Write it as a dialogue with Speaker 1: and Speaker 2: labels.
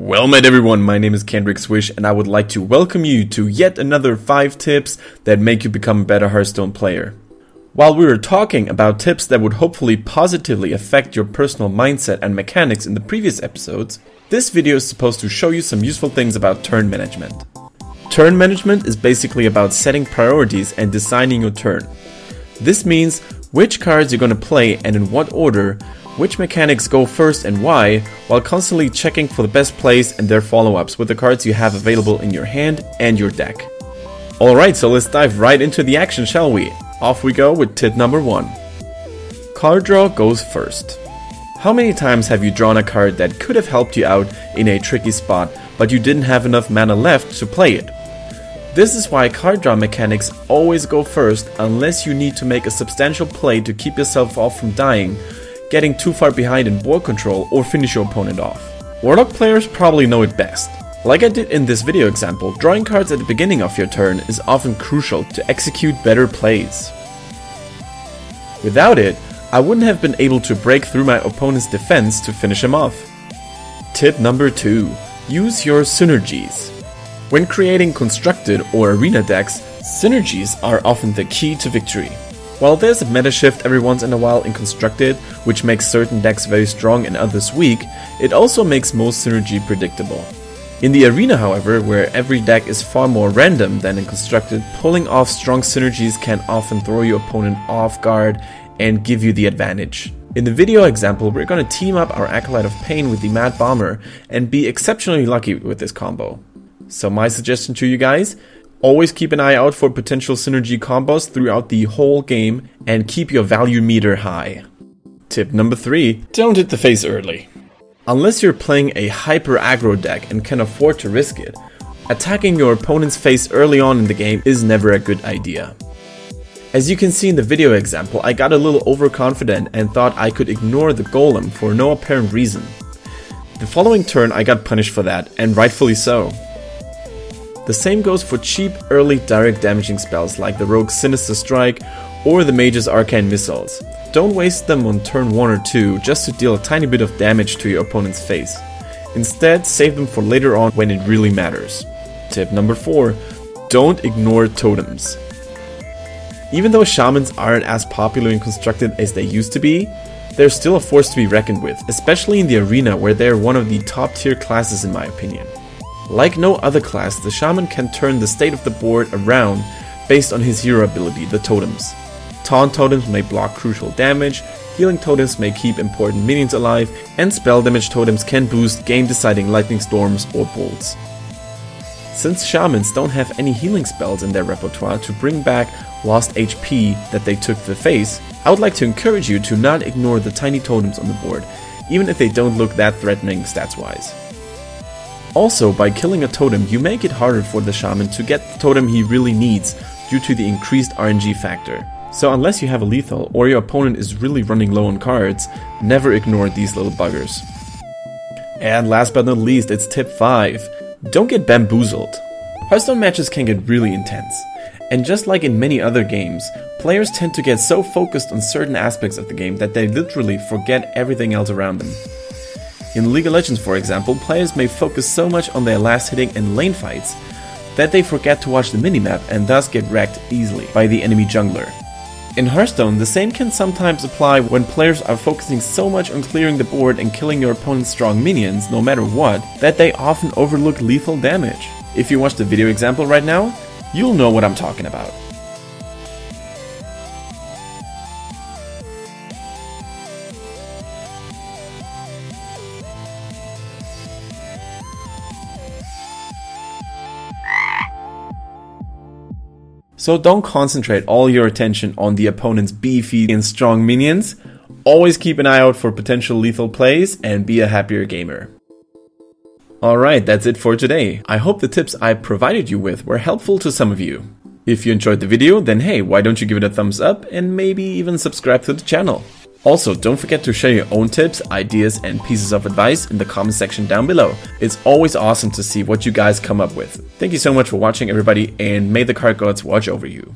Speaker 1: Well met everyone, my name is Kendrick Swish and I would like to welcome you to yet another 5 tips that make you become a better Hearthstone player. While we were talking about tips that would hopefully positively affect your personal mindset and mechanics in the previous episodes, this video is supposed to show you some useful things about turn management. Turn management is basically about setting priorities and designing your turn. This means which cards you're going to play and in what order, which mechanics go first and why, while constantly checking for the best plays and their follow-ups with the cards you have available in your hand and your deck. Alright, so let's dive right into the action, shall we? Off we go with tip number 1. Card draw goes first. How many times have you drawn a card that could have helped you out in a tricky spot, but you didn't have enough mana left to play it? This is why card draw mechanics always go first unless you need to make a substantial play to keep yourself off from dying, getting too far behind in board control, or finish your opponent off. Warlock players probably know it best. Like I did in this video example, drawing cards at the beginning of your turn is often crucial to execute better plays. Without it, I wouldn't have been able to break through my opponent's defense to finish him off. Tip number 2. Use your synergies. When creating constructed or arena decks, synergies are often the key to victory. While there's a meta shift every once in a while in constructed, which makes certain decks very strong and others weak, it also makes most synergy predictable. In the arena, however, where every deck is far more random than in constructed, pulling off strong synergies can often throw your opponent off guard and give you the advantage. In the video example, we're going to team up our Acolyte of Pain with the Mad Bomber and be exceptionally lucky with this combo. So my suggestion to you guys: always keep an eye out for potential synergy combos throughout the whole game and keep your value meter high. Tip number 3. Don't hit the face early. Unless you're playing a hyper aggro deck and can afford to risk it, attacking your opponent's face early on in the game is never a good idea. As you can see in the video example, I got a little overconfident and thought I could ignore the golem for no apparent reason. The following turn I got punished for that, and rightfully so. The same goes for cheap early direct damaging spells like the Rogue's Sinister Strike or the Mage's Arcane Missiles. Don't waste them on turn 1 or 2 just to deal a tiny bit of damage to your opponent's face. Instead, save them for later on when it really matters. Tip number 4. Don't ignore totems. Even though shamans aren't as popular and constructed as they used to be, they're still a force to be reckoned with, especially in the arena where they're one of the top tier classes in my opinion. Like no other class, the shaman can turn the state of the board around based on his hero ability, the totems. Taunt totems may block crucial damage, healing totems may keep important minions alive, and spell damage totems can boost game-deciding lightning storms or bolts. Since shamans don't have any healing spells in their repertoire to bring back lost HP that they took to the face, I would like to encourage you to not ignore the tiny totems on the board, even if they don't look that threatening stats-wise. Also, by killing a totem, you make it harder for the shaman to get the totem he really needs due to the increased RNG factor. So unless you have a lethal or your opponent is really running low on cards, never ignore these little buggers. And last but not least, it's tip 5. Don't get bamboozled. Hearthstone matches can get really intense. And just like in many other games, players tend to get so focused on certain aspects of the game that they literally forget everything else around them. In League of Legends, for example, players may focus so much on their last hitting and lane fights that they forget to watch the minimap and thus get wrecked easily by the enemy jungler. In Hearthstone, the same can sometimes apply when players are focusing so much on clearing the board and killing your opponent's strong minions, no matter what, that they often overlook lethal damage. If you watch the video example right now, you'll know what I'm talking about. So don't concentrate all your attention on the opponent's beefy and strong minions. Always keep an eye out for potential lethal plays and be a happier gamer. Alright, that's it for today. I hope the tips I provided you with were helpful to some of you. If you enjoyed the video, then hey, why don't you give it a thumbs up and maybe even subscribe to the channel. Also, don't forget to share your own tips, ideas, and pieces of advice in the comment section down below. It's always awesome to see what you guys come up with. Thank you so much for watching, everybody, and may the card gods watch over you.